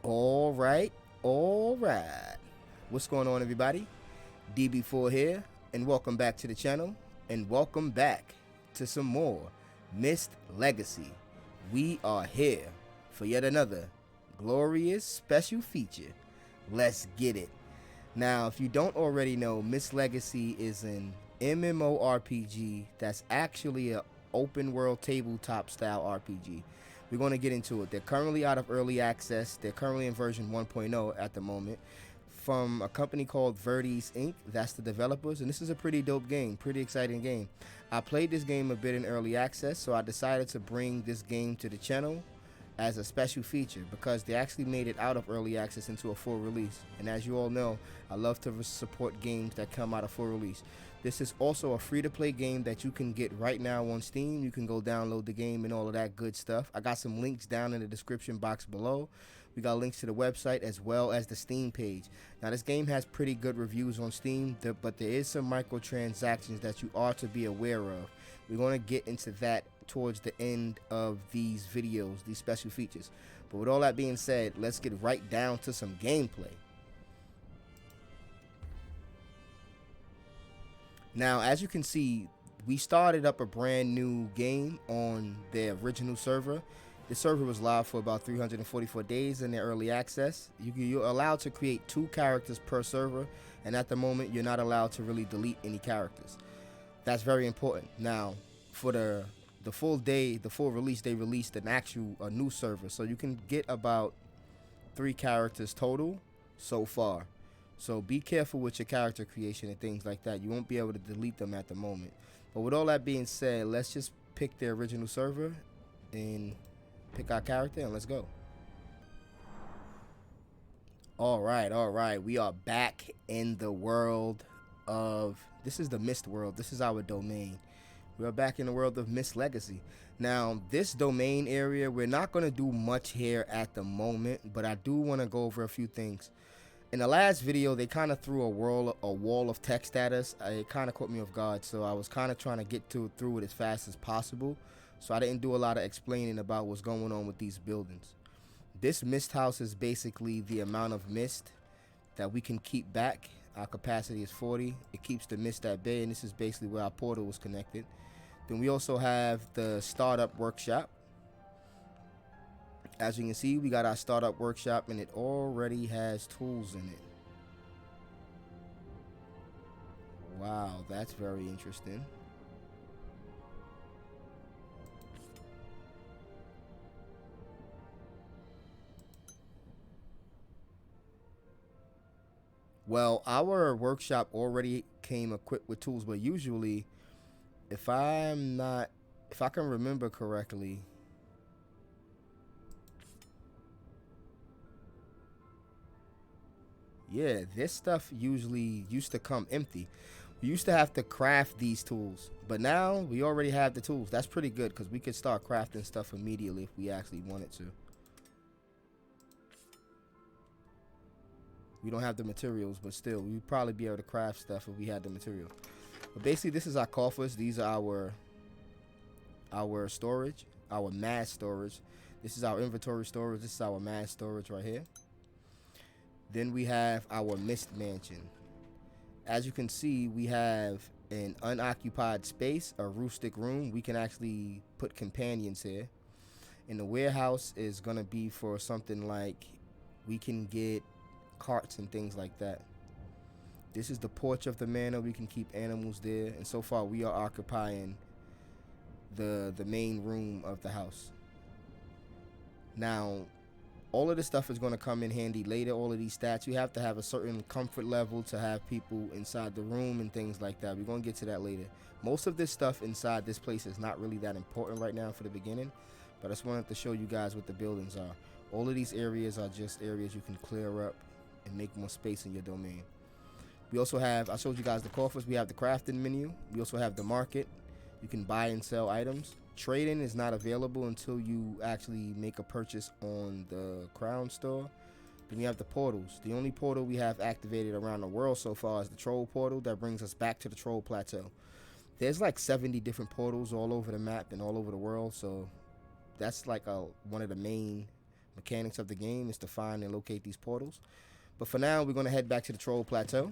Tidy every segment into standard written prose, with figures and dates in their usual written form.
All right, all right. What's going on, everybody? DB4 here, and welcome back to the channel, and welcome back to some more Mist Legacy. We are here for yet another glorious special feature. Let's get it. Now, if you don't already know, Mist Legacy is an MMORPG that's actually an open world tabletop style RPG. We're going to get into it. They're currently out of early access. They're currently in version 1.0 at the moment from a company called Verdes Inc. That's the developers, and this is a pretty dope game, pretty exciting game. I played this game a bit in early access, so I decided to bring this game to the channel as a special feature because they actually made it out of early access into a full release. And as you all know, I love to support games that come out of full release. This is also a free-to-play game that you can get right now on Steam. You can go download the game and all of that good stuff. I got some links down in the description box below. We got links to the website as well as the Steam page. Now, this game has pretty good reviews on Steam, but there is some microtransactions that you are to be aware of. We're going to get into that towards the end of these videos, these special features. But with all that being said, let's get right down to some gameplay. Now, as you can see, we started up a brand new game on their original server. The server was live for about 344 days in their early access. You're allowed to create 2 characters per server, and at the moment, you're not allowed to really delete any characters. That's very important. Now, for the full day, the full release, they released a new server, so you can get about 3 characters total so far. So be careful with your character creation and things like that. You won't be able to delete them at the moment. But with all that being said, let's just pick the original server and pick our character and let's go. All right. We are back in the world of, this is the Mist world. This is our domain. We are back in the world of Mist Legacy. Now, this domain area, we're not going to do much here at the moment, but I do want to go over a few things. In the last video, they kind of threw a wall of text at us. It kind of caught me off guard, so I was kind of trying to get through it as fast as possible. So I didn't do a lot of explaining about what's going on with these buildings. This mist house is basically the amount of mist that we can keep back. Our capacity is 40. It keeps the mist at bay, and this is basically where our portal was connected. Then we also have the startup workshop. As you can see, we got our startup workshop, and it already has tools in it. Wow, that's very interesting. Well, our workshop already came equipped with tools, but usually, if I can remember correctly, yeah, this stuff usually used to come empty. We used to have to craft these tools, but now we already have the tools. That's pretty good because we could start crafting stuff immediately if we actually wanted to. We don't have the materials, but still, we'd probably be able to craft stuff if we had the material. But basically, this is our coffers. These are our storage, our mass storage. This is our inventory storage. This is our mass storage right here. Then we have our mist mansion. As you can see, we have an unoccupied space, a rustic room. We can actually put companions here. And the warehouse is going to be for something like we can get carts and things like that. This is the porch of the manor. We can keep animals there. And so far, we are occupying the main room of the house. Now, all of this stuff is going to come in handy later. All of these stats, you have to have a certain comfort level to have people inside the room and things like that. We're going to get to that later. Most of this stuff inside this place is not really that important right now for the beginning, but I just wanted to show you guys what the buildings are. All of these areas are just areas you can clear up and make more space in your domain. We also have, I showed you guys the coffers. We have the crafting menu. We also have the market. You can buy and sell items. Trading is not available until you actually make a purchase on the Crown store. Then we have the portals. The only portal we have activated around the world so far is the Troll portal that brings us back to the Troll Plateau. There's like 70 different portals all over the map and all over the world, so that's like one of the main mechanics of the game is to find and locate these portals. But for now, we're going to head back to the Troll Plateau.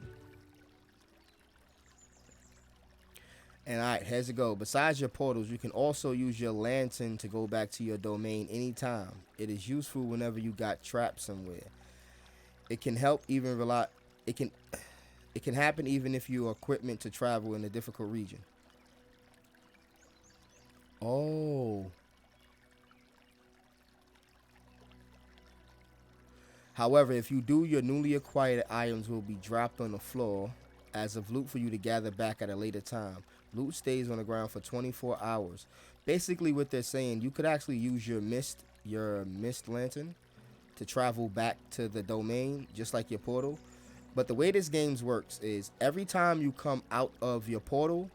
And alright, here's it go. Besides your portals, you can also use your lantern to go back to your domain anytime. It is useful whenever you got trapped somewhere. It can help even rely. It can happen even if your equipment to travel in a difficult region. Oh. However, if you do, your newly acquired items will be dropped on the floor as of loot for you to gather back at a later time. Loot stays on the ground for 24 hours. Basically what they're saying, you could actually use your mist lantern to travel back to the domain, just like your portal. But the way this game works is every time you come out of your portal,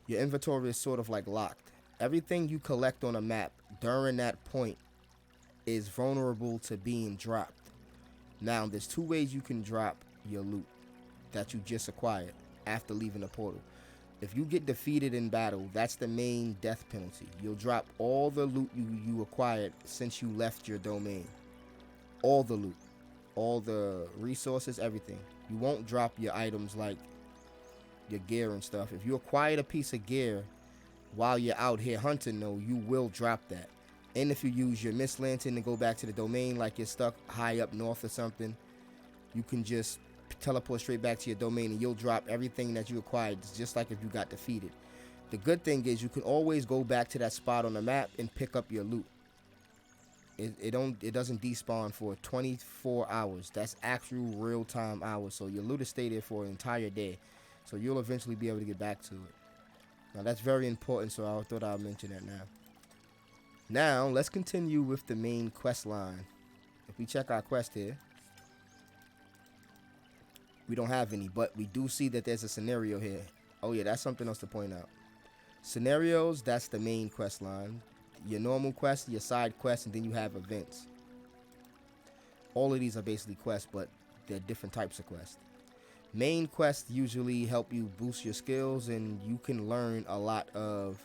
your inventory is sort of like locked. Everything you collect on a map during that point is vulnerable to being dropped. Now, there's two ways you can drop your loot that you just acquired after leaving the portal. If you get defeated in battle, that's the main death penalty. You'll drop all the loot you acquired since you left your domain. All the loot. All the resources, everything. You won't drop your items like your gear and stuff. If you acquired a piece of gear while you're out here hunting, though, you will drop that. And if you use your mist lantern to go back to the domain, like you're stuck high up north or something, you can just teleport straight back to your domain and you'll drop everything that you acquired, just like if you got defeated. The good thing is you can always go back to that spot on the map and pick up your loot. It doesn't despawn for 24 hours. That's actual real-time hours. So your loot will stay there for an entire day. So you'll eventually be able to get back to it. Now that's very important, so I thought I'd mention that now. Now, let's continue with the main quest line. If we check our quest here, we don't have any, but we do see that there's a scenario here. Oh yeah, that's something else to point out. Scenarios, that's the main quest line. Your normal quest, your side quest, and then you have events. All of these are basically quests, but they're different types of quests. Main quests usually help you boost your skills, and you can learn a lot of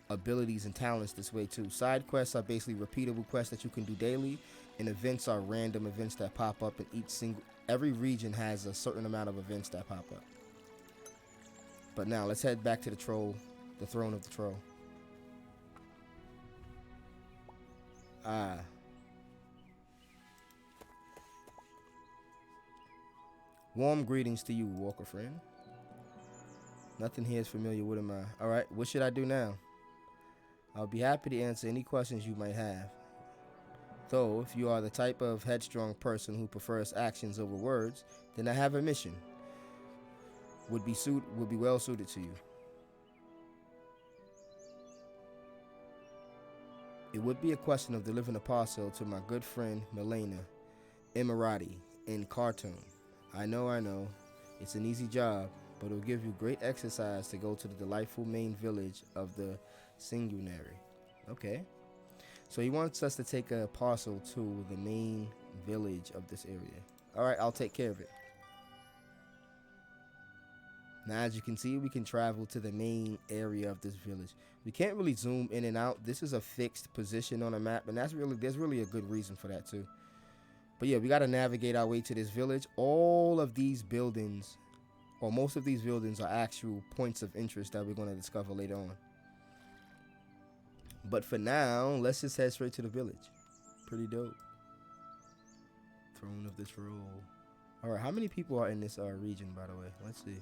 abilities and talents this way too. Side quests are basically repeatable quests that you can do daily, and events are random events that pop up in every region has a certain amount of events that pop up. But now let's head back to the throne of the troll. Warm greetings to you, Walker friend. Nothing here is familiar. What am I? Alright, what should I do now? I'll be happy to answer any questions you might have. Though, if you are the type of headstrong person who prefers actions over words, then I have a mission. Would be well suited to you. It would be a question of delivering a parcel to my good friend Milena Emirati in Khartoum. I know. It's an easy job, but it will give you great exercise to go to the delightful main village of the Singularity. Okay. So he wants us to take a parcel to the main village of this area. Alright, I'll take care of it. Now, as you can see, we can travel to the main area of this village. We can't really zoom in and out. This is a fixed position on a map, and there's really a good reason for that too. But yeah, we got to navigate our way to this village. All of these buildings, or most of these buildings, are actual points of interest that we're going to discover later on. But for now, let's just head straight to the village. Pretty dope. Throne of the Troll. Alright, how many people are in this region, by the way? Let's see.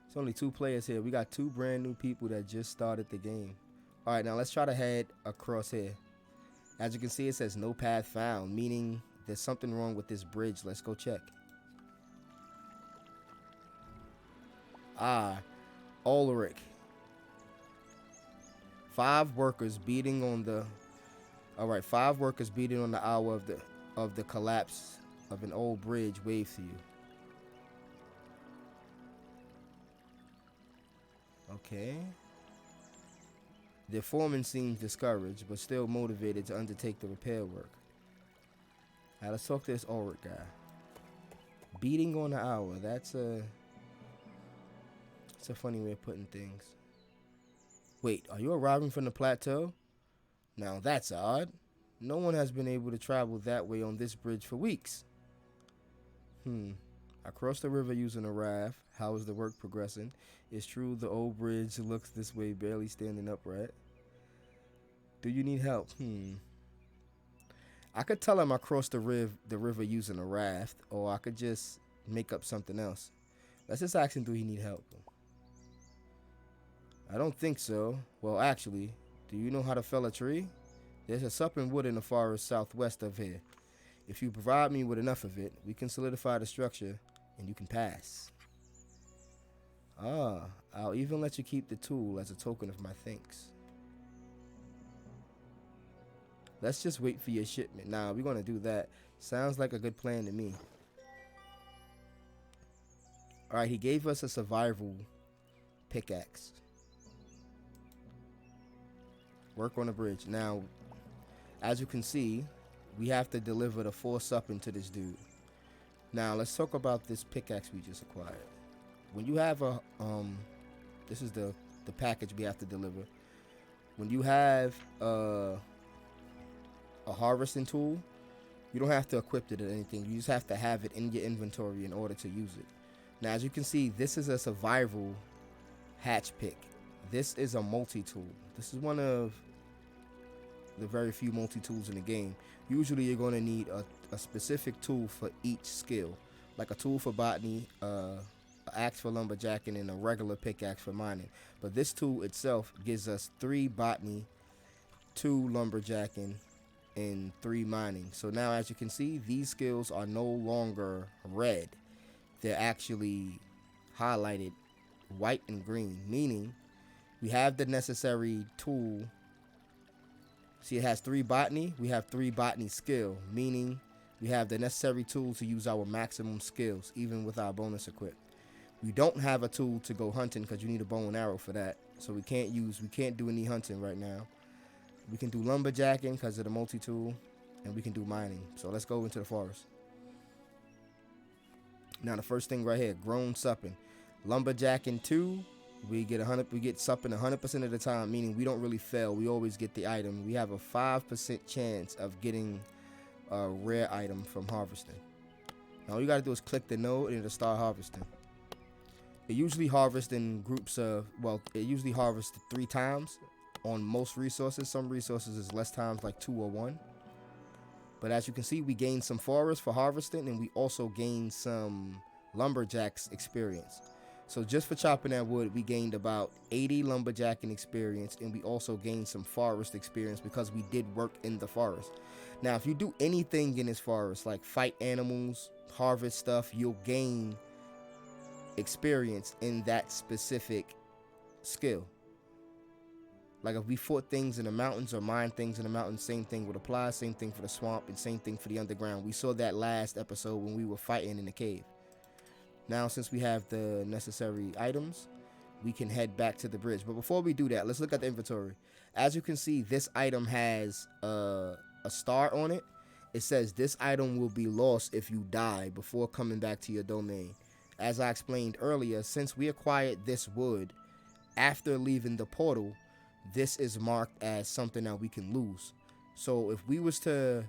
It's only 2 players here. We got 2 brand new people that just started the game. Alright, now let's try to head across here. As you can see, it says no path found, meaning there's something wrong with this bridge. Let's go check. Ulrich. 5 workers beating on the... Alright, 5 workers beating on the hour of the collapse of an old bridge wave to you. Okay. The foreman seems discouraged, but still motivated to undertake the repair work. Now let's talk to this Ulrich guy. Beating on the hour. That's a funny way of putting things. Wait, are you arriving from the plateau? Now that's odd. No one has been able to travel that way on this bridge for weeks. I crossed the river using a raft. How is the work progressing? It's true the old bridge looks this way, barely standing upright. Do you need help? I could tell him I crossed the river using a raft, or I could just make up something else. Let's just ask him, do he need help? I don't think so. Well, actually, do you know how to fell a tree? There's a sapling wood in the forest southwest of here. If you provide me with enough of it, we can solidify the structure and you can pass. I'll even let you keep the tool as a token of my thanks. Let's just wait for your shipment. Nah, we're gonna do that. Sounds like a good plan to me. Alright, he gave us a survival pickaxe. Work on the bridge. Now, as you can see, we have to deliver the 4 supping to this dude. Now, let's talk about this pickaxe we just acquired. When you have a, this is the package we have to deliver. When you have a harvesting tool, you don't have to equip it or anything. You just have to have it in your inventory in order to use it. Now, as you can see, this is a survival hatch pick. This is a multi-tool. This is one of the very few multi-tools in the game. Usually, you're going to need a specific tool for each skill. Like a tool for botany, an axe for lumberjacking, and a regular pickaxe for mining. But this tool itself gives us 3 botany, 2 lumberjacking, and 3 mining. So now, as you can see, these skills are no longer red. They're actually highlighted white and green, meaning we have the necessary tool. See, it has 3 botany. We have 3 botany skill, meaning we have the necessary tool to use our maximum skills, even with our bonus equip. We don't have a tool to go hunting because you need a bow and arrow for that. So we can't do any hunting right now. We can do lumberjacking because of the multi-tool, and we can do mining. So let's go into the forest. Now the first thing right here, grown supping. Lumberjacking 2, we get supping 100% of the time, meaning we don't really fail. We always get the item. We have a 5% chance of getting a rare item from harvesting. Now all you gotta do is click the node and it'll start harvesting. It usually harvests in groups of, well, it usually harvests 3 times on most resources. Some resources is less times, like 2 or 1. But as you can see, we gained some forest for harvesting, and we also gained some lumberjacks experience. So just for chopping that wood, we gained about 80 lumberjacking experience, and we also gained some forest experience because we did work in the forest. Now, if you do anything in this forest, like fight animals, harvest stuff, you'll gain experience in that specific skill. Like if we fought things in the mountains or mined things in the mountains, same thing would apply. Same thing for the swamp and same thing for the underground. We saw that last episode when we were fighting in the cave. Now, since we have the necessary items, we can head back to the bridge. But before we do that, let's look at the inventory. As you can see, this item has a star on it. It says this item will be lost if you die before coming back to your domain. As I explained earlier, since we acquired this wood after leaving the portal, this is marked as something that we can lose. So if we was to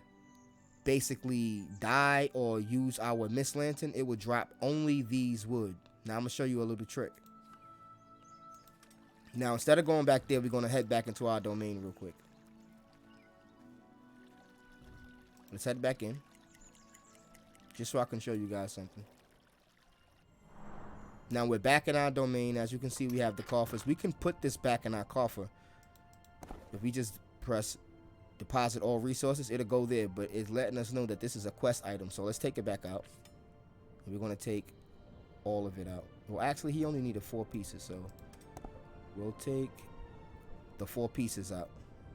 basically die or use our mist lantern, it would drop only these wood. Now I'm gonna show you a little trick. Now instead of going back there, we're gonna head back into our domain real quick. Let's head back in, just so I can show you guys something. Now we're back in our domain. As you can see, we have the coffers. We can put this back in our coffer. If we just press deposit all resources, it'll go there, but it's letting us know that this is a quest item. So let's take it back out. We're going to take all of it out. Well, actually, he only needed 4 pieces, so we'll take the 4 pieces out.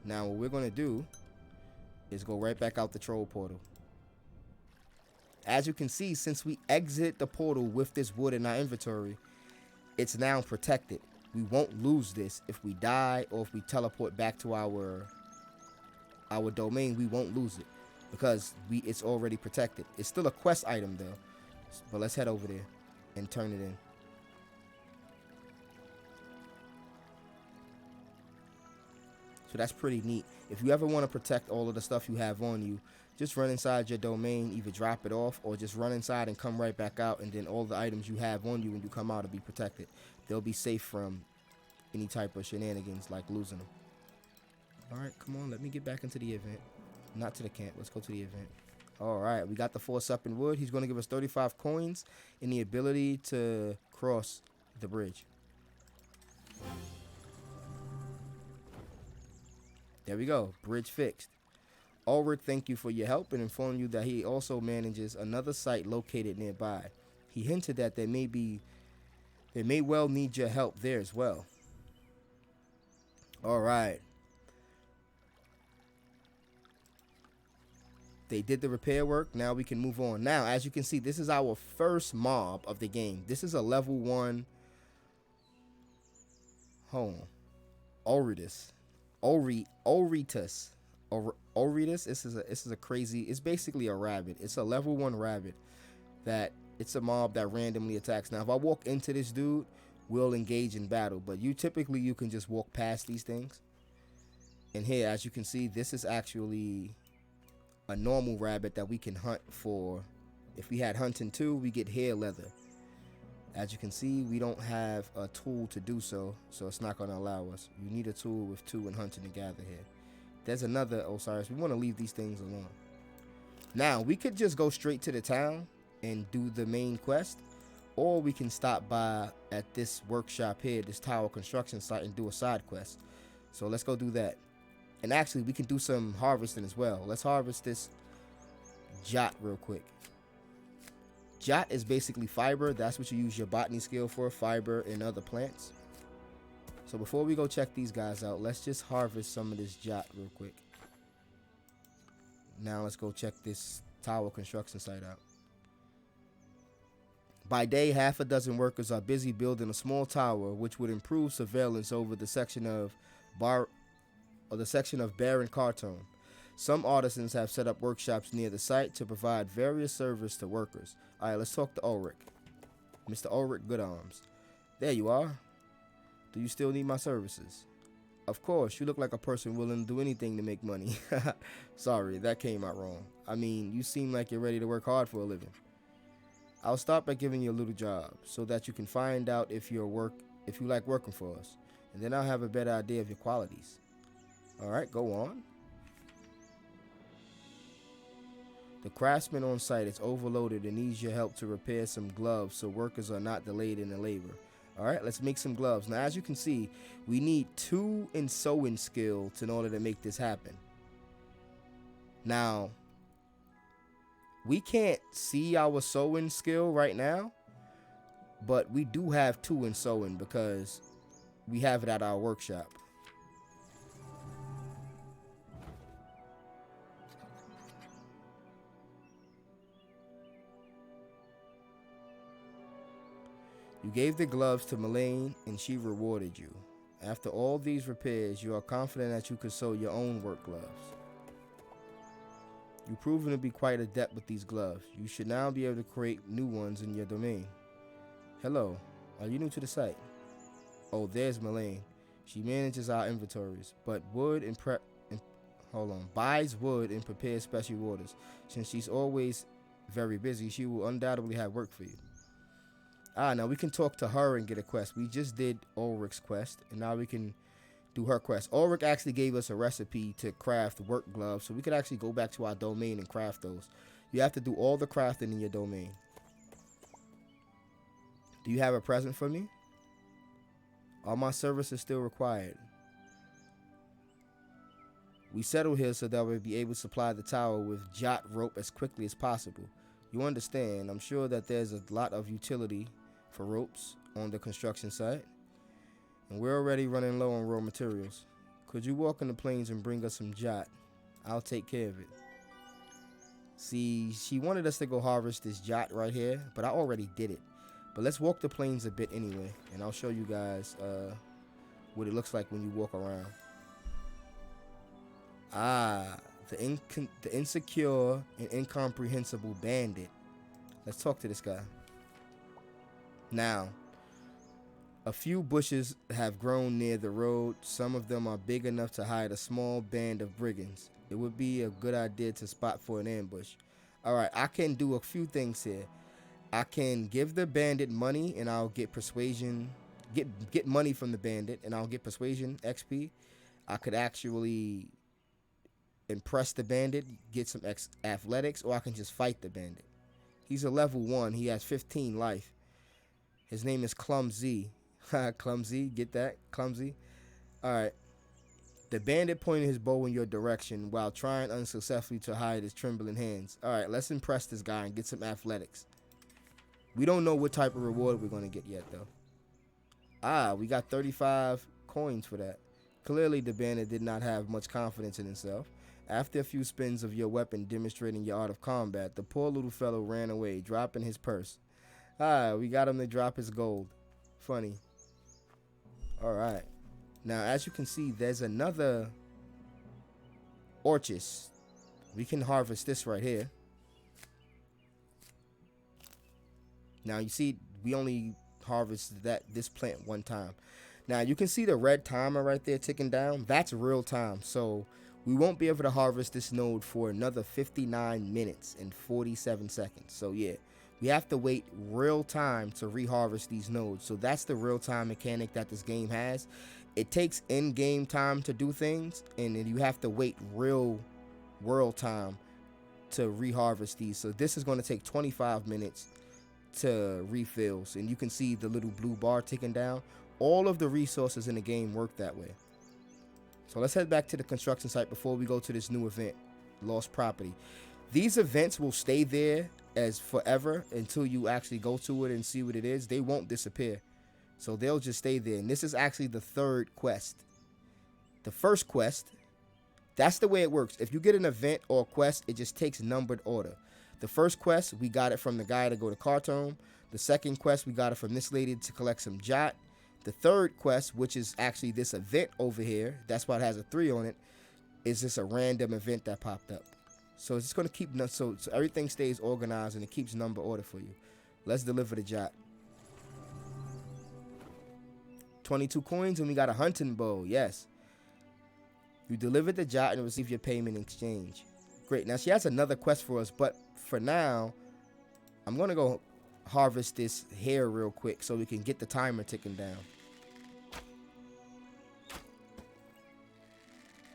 Now, what we're going to do is go right back out the troll portal. As you can see, since we exit the portal with this wood in our inventory, it's now protected. We won't lose this if we die or if we teleport back to our domain. We won't lose it because it's already protected. It's still a quest item though, but let's head over there and turn it in. So that's pretty neat. If you ever want to protect all of the stuff you have on you, just run inside your domain, either drop it off or just run inside and come right back out, and then all the items you have on you when you come out will be protected. They'll be safe from any type of shenanigans like losing them. Alright, come on, let me get back into the event. Not to the camp, let's go to the event. Alright, we got the force up in wood. He's going to give us 35 coins and the ability to cross the bridge. There we go, bridge fixed. Ulrich, thank you for your help and inform you that he also manages another site located nearby. He hinted that they may well need your help there as well. Alright. They did the repair work. Now we can move on. Now, as you can see, this is our first mob of the game. This is a level 1. Hold on. Ulritus. This is a crazy. It's basically a rabbit. It's a level 1 rabbit. That it's a mob that randomly attacks. Now, if I walk into this dude, we'll engage in battle. But you can just walk past these things. And here, as you can see, this is actually a normal rabbit that we can hunt for. If we had hunting 2, we get hair leather. As you can see, we don't have a tool to do so, so it's not going to allow us. You need a tool with 2 and hunting together here. There's another Osiris. We want to leave these things alone. Now, we could just go straight to the town and do the main quest, or we can stop by at this workshop here, this tower construction site, and do a side quest. So let's go do that. And actually, we can do some harvesting as well. Let's harvest this jot real quick. Jot is basically fiber. That's what you use your botany skill for, fiber and other plants. So before we go check these guys out, let's just harvest some of this jot real quick. Now let's go check this tower construction site out. By day, half a dozen workers are busy building a small tower, which would improve surveillance over the section of barren cartone. Some artisans have set up workshops near the site to provide various services to workers. Alright, let's talk to Ulrich. Mr. Ulrich Goodarms. There you are. Do you still need my services? Of course, you look like a person willing to do anything to make money. Sorry, that came out wrong. I mean, you seem like you're ready to work hard for a living. I'll start by giving you a little job so that you can find out if you like working for us. And then I'll have a better idea of your qualities. Alright, go on. The craftsman on site is overloaded and needs your help to repair some gloves so workers are not delayed in their labor. Alright, let's make some gloves. Now, as you can see, we need 2 in sewing skill in order to make this happen. Now, we can't see our sewing skill right now, but we do have 2 in sewing because we have it at our workshop. You gave the gloves to Myriaden and she rewarded you. After all these repairs, you are confident that you could sew your own work gloves. You've proven to be quite adept with these gloves. You should now be able to create new ones in your domain. Hello, are you new to the site? Oh, there's Myriaden. She manages our inventories, but buys wood and prepares special orders. Since she's always very busy, she will undoubtedly have work for you. Now we can talk to her and get a quest. We just did Ulrich's quest, and now we can do her quest. Ulrich actually gave us a recipe to craft work gloves, so we could actually go back to our domain and craft those. You have to do all the crafting in your domain. Do you have a present for me? Are my services still required? We settled here so that we'll be able to supply the tower with jot rope as quickly as possible. You understand, I'm sure that there's a lot of utility for ropes on the construction site, and we're already running low on raw materials. Could you walk in the plains and bring us some jot? I'll take care of it. See, she wanted us to go harvest this jot right here, but I already did it. But let's walk the plains a bit anyway, and I'll show you guys what it looks like when you walk around. The insecure and incomprehensible bandit. Let's talk to this guy. Now, A few bushes have grown near the road. Some of them are big enough to hide a small band of brigands. It would be a good idea to spot for an ambush. All right, I can do a few things here. I can give the bandit money and I'll get persuasion, get money from the bandit and I'll get persuasion XP. I could actually impress the bandit, get some athletics, or I can just fight the bandit. He's a level 1. He has 15 life. His name is Clumsy. Clumsy, get that? Clumsy. All right. The bandit pointed his bow in your direction while trying unsuccessfully to hide his trembling hands. All right, let's impress this guy and get some athletics. We don't know what type of reward we're going to get yet, though. Ah, we got 35 coins for that. Clearly, the bandit did not have much confidence in himself. After a few spins of your weapon demonstrating your art of combat, the poor little fellow ran away, dropping his purse. Ah, we got him to drop his gold. Funny. All right. Now, as you can see, there's another orchis. We can harvest this right here. Now, you see, we only harvested this plant one time. Now, you can see the red timer right there ticking down. That's real time. So, we won't be able to harvest this node for another 59 minutes and 47 seconds. So, yeah. We have to wait real time to reharvest these nodes. So that's the real time mechanic that this game has. It takes in-game time to do things, and then you have to wait real world time to reharvest these. So this is going to take 25 minutes to refill. And you can see the little blue bar ticking down. All of the resources in the game work that way. So let's head back to the construction site before we go to this new event, Lost Property. These events will stay there as forever until you actually go to it and see what it is. They won't disappear. So they'll just stay there. And this is actually the third quest. The first quest, that's the way it works. If you get an event or a quest, it just takes numbered order. The first quest, we got it from the guy to go to Khartoum. The second quest, we got it from this lady to collect some jot. The third quest, which is actually this event over here, that's why it has a 3 on it, is just a random event that popped up. So it's just going to keep, so everything stays organized and it keeps number order for you. Let's deliver the jot. 22 coins and we got a hunting bow. Yes. You delivered the jot and receive your payment in exchange. Great. Now she has another quest for us, but for now, I'm going to go harvest this hair real quick so we can get the timer ticking down.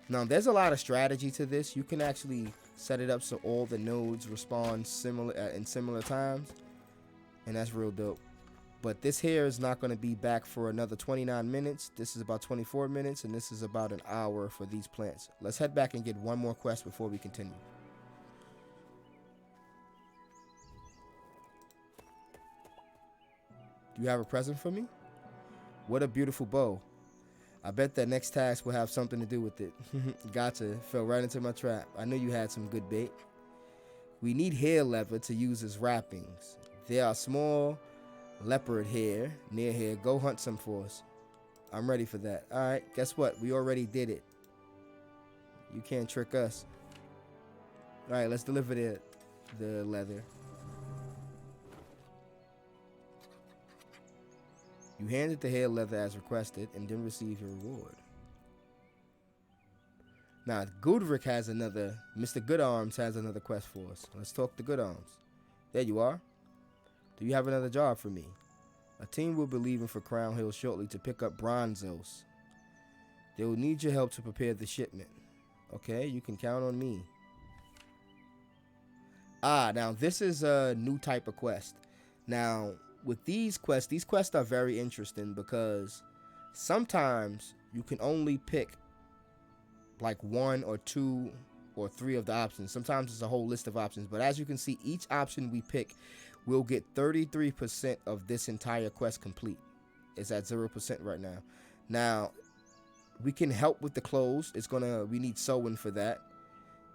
Now, there's a lot of strategy to this. You can actually set it up so all the nodes respond in similar times, and that's real dope. But this here is not going to be back for another 29 minutes. This is about 24 minutes, and this is about an hour for these plants. Let's head back and get one more quest before we continue. Do you have a present for me? What a beautiful bow. I bet that next task will have something to do with it. Gotcha. Fell right into my trap. I knew you had some good bait. We need hair leather to use as wrappings. There are small leopard hair near here. Go hunt some for us. I'm ready for that. Alright, guess what? We already did it. You can't trick us. Alright, let's deliver the leather. You handed the hair leather as requested and then receive your reward. Now, Goodrick has another, Mr. Goodarms has another quest for us. Let's talk to Goodarms. There you are. Do you have another job for me? A team will be leaving for Crown Hill shortly to pick up Bronzos. They will need your help to prepare the shipment. Okay, you can count on me. Ah, now this is a new type of quest. Now, with these quests are very interesting because sometimes you can only pick like 1 or 2 or 3 of the options. Sometimes it's a whole list of options, but as you can see, each option we pick will get 33% of this entire quest complete. It's at 0% right now. Now, we can help with the clothes. We need sewing for that.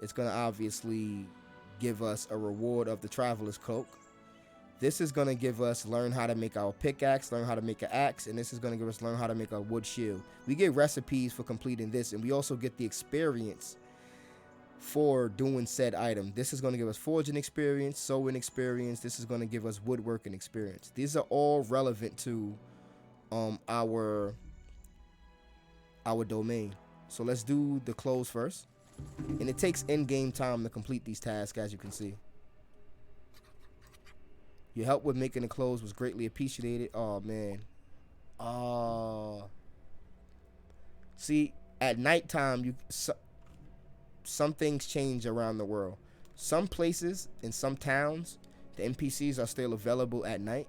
It's gonna obviously give us a reward of the traveler's cloak. This is going to give us learn how to make our pickaxe, learn how to make an axe, and this is going to give us learn how to make a wood shield. We get recipes for completing this, and we also get the experience for doing said item. This is going to give us forging experience, sewing experience. This is going to give us woodworking experience. These are all relevant to our domain. So let's do the clothes first. And it takes in-game time to complete these tasks, as you can see. Your help with making the clothes was greatly appreciated. Oh, man. See, at nighttime, some things change around the world. Some places in some towns, the NPCs are still available at night.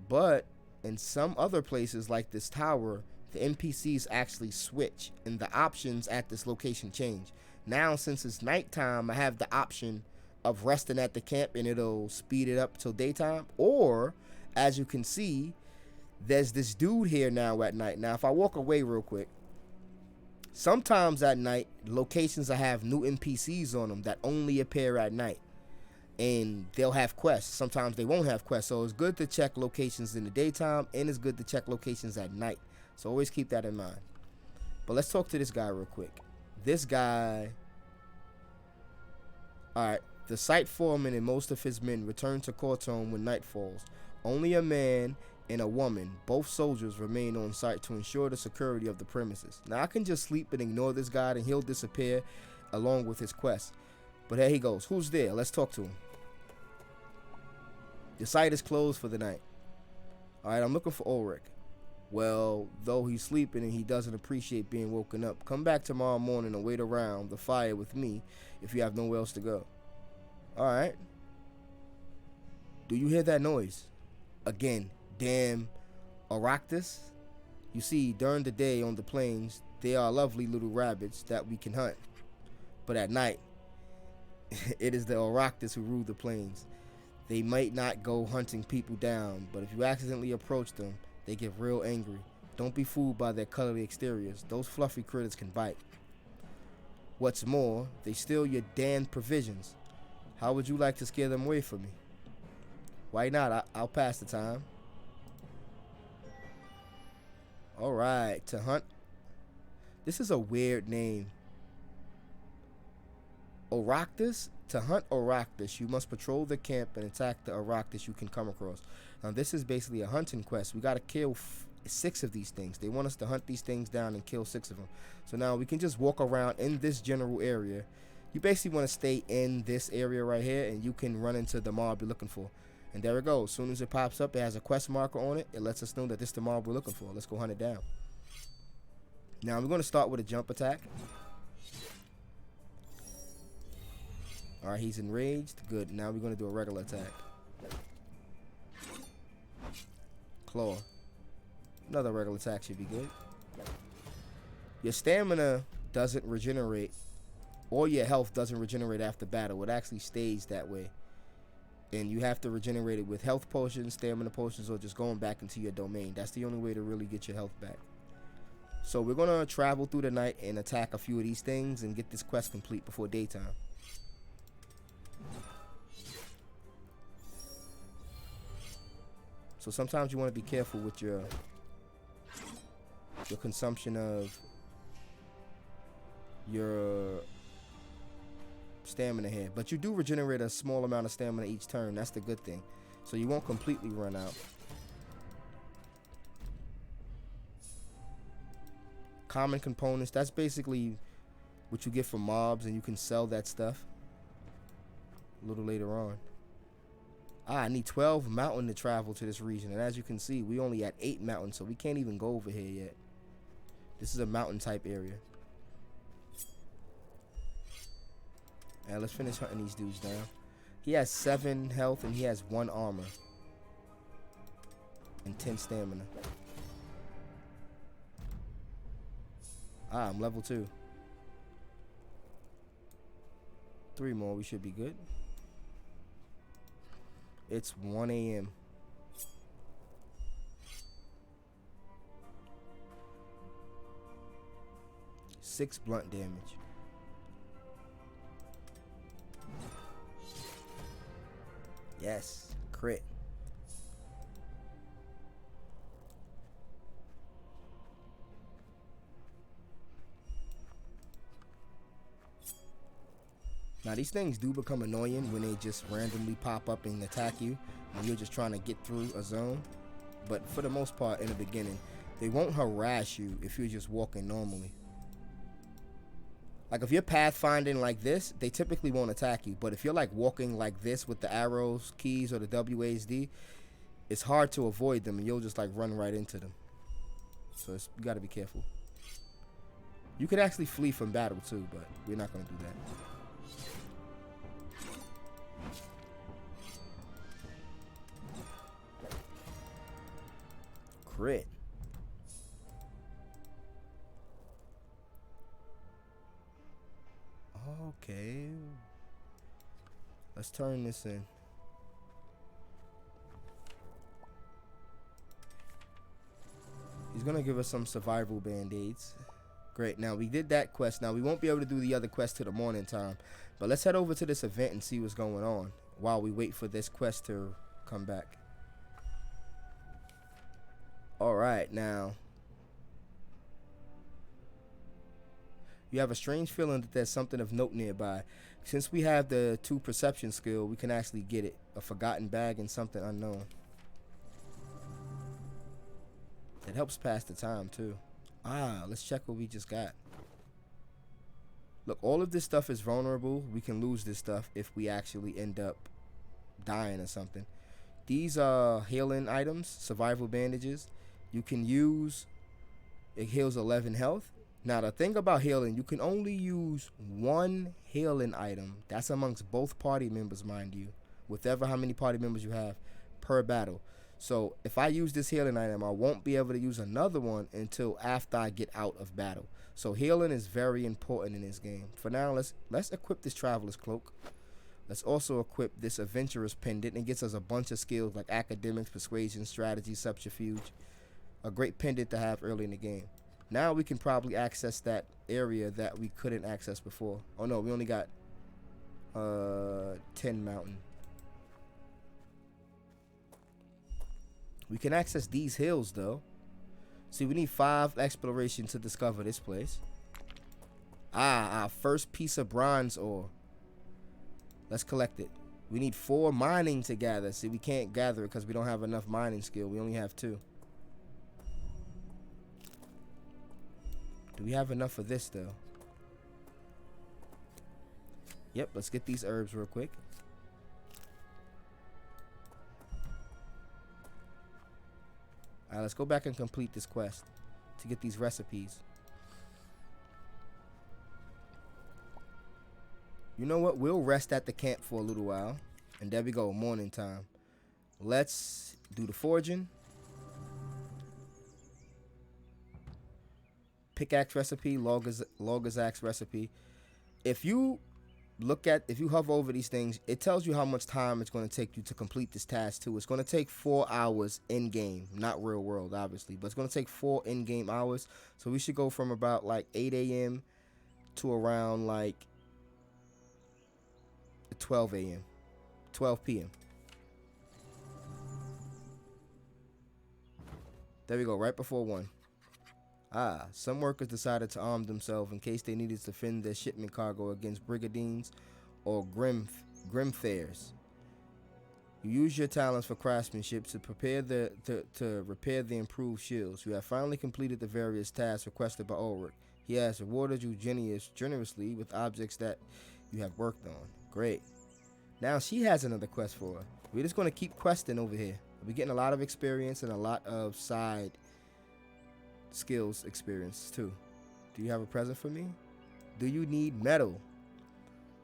But in some other places, like this tower, the NPCs actually switch, and the options at this location change. Now, since it's nighttime, I have the option of resting at the camp, and it'll speed it up till daytime. Or, as you can see, there's this dude here now at night. Now, if I walk away real quick, sometimes at night, locations will have new NPCs on them that only appear at night. And they'll have quests. Sometimes they won't have quests. So it's good to check locations in the daytime, and it's good to check locations at night. So always keep that in mind. But let's talk to this guy real quick. This guy... Alright. The site foreman and most of his men return to Cortone when night falls. Only a man and a woman, both soldiers, remain on site to ensure the security of the premises. Now, I can just sleep and ignore this guy, and he'll disappear along with his quest. But here he goes. Who's there? Let's talk to him. The site is closed for the night. Alright, I'm looking for Ulrich. Well, though he's sleeping and he doesn't appreciate being woken up, come back tomorrow morning and wait around the fire with me if you have nowhere else to go. Alright. Do you hear that noise? Again, damn Oractus. You see, during the day on the plains, they are lovely little rabbits that we can hunt. But at night, it is the Oractus who rule the plains. They might not go hunting people down, but if you accidentally approach them, they get real angry. Don't be fooled by their colorly exteriors. Those fluffy critters can bite. What's more, they steal your damn provisions. How would you like to scare them away from me? Why not? I'll pass the time. Alright, to hunt. This is a weird name. Oractus? To hunt Oractus, you must patrol the camp and attack the Oractus you can come across. Now, this is basically a hunting quest. We got to kill 6 of these things. They want us to hunt these things down and kill 6 of them. So now we can just walk around in this general area. You basically want to stay in this area right here, and you can run into the mob you're looking for. And there it goes. As soon as it pops up, it has a quest marker on it. It lets us know that this is the mob we're looking for. Let's go hunt it down. Now, we're going to start with a jump attack. Alright, he's enraged. Good. Now we're going to do a regular attack. Claw. Another regular attack should be good. Your stamina doesn't regenerate, or your health doesn't regenerate after battle. It actually stays that way. And you have to regenerate it with health potions, stamina potions, or just going back into your domain. That's the only way to really get your health back. So we're going to travel through the night and attack a few of these things and get this quest complete before daytime. So sometimes you want to be careful with your consumption of your stamina here. But you do regenerate a small amount of stamina each turn. That's the good thing. So you won't completely run out. Common components. That's basically what you get from mobs, and you can sell that stuff a little later on. I need 12 mountain to travel to this region, and as you can see, we only at 8 mountains, so we can't even go over here yet. This is a mountain type area. And let's finish hunting these dudes down. He has 7 health and he has 1 armor and 10 stamina. I'm level 2. 3 more, we should be good. It's 1 a.m. Six blunt damage. Yes, crit. Now, these things do become annoying when they just randomly pop up and attack you when you're just trying to get through a zone. but for the most part in the beginning, they won't harass you if you're just walking normally. Like if you're pathfinding like this, they typically won't attack you. But if you're like walking like this with the arrows, keys, or the WASD, it's hard to avoid them and you'll just like run right into them. So you gotta be careful. You could actually flee from battle too, but we're not gonna do that. Crit. Okay. Let's turn this in. He's gonna give us some survival band-aids. Great. Now we did that quest. Now we won't be able to do the other quest till the morning time. But let's head over to this event and see what's going on while we wait for this quest to come back. Alright, now. You have a strange feeling that there's something of note nearby. Since we have the 2 perception skill, we can actually get it. A forgotten bag and something unknown. It helps pass the time too. Let's check what we just got. Look, all of this stuff is vulnerable. We can lose this stuff if we actually end up dying or something. These are healing items, survival bandages. You can use, it heals 11 health. Now the thing about healing, you can only use 1 healing item. That's amongst both party members, mind you. With ever how many party members you have per battle. So if I use this healing item, I won't be able to use another one until after I get out of battle. So healing is very important in this game. For now, let's equip this traveler's cloak. Let's also equip this adventurer's pendant. It gets us a bunch of skills like academics, persuasion, strategy, subterfuge. A great pendant to have early in the game. Now we can probably access that area that we couldn't access before. Oh no, we only got 10 mountain. We can access these hills though. See, we need 5 exploration to discover this place. Our first piece of bronze ore. Let's collect it. We need 4 mining to gather. See, we can't gather it because we don't have enough mining skill. We only have 2. Do we have enough for this though? Yep, let's get these herbs real quick. Alright, let's go back and complete this quest to get these recipes. You know what? We'll rest at the camp for a little while. And there we go, morning time. Let's do the foraging. Pickaxe recipe, logger's axe recipe. If you hover over these things, it tells you how much time it's going to take you to complete this task too. It's going to take 4 hours in game, not real world obviously, but it's going to take 4 in-game hours. So we should go from about like 8 a.m. to around like 12 a.m. 12 p.m. There we go, right before 1. Some workers decided to arm themselves in case they needed to defend their shipment cargo against brigadines or grimthairs. You use your talents for craftsmanship to prepare to repair the improved shields. You have finally completed the various tasks requested by Ulrich. He has rewarded you generously with objects that you have worked on. Great. Now she has another quest for her. We're just going to keep questing over here. We're getting a lot of experience and a lot of side skills experience too. Do you have a present for me? Do you need metal?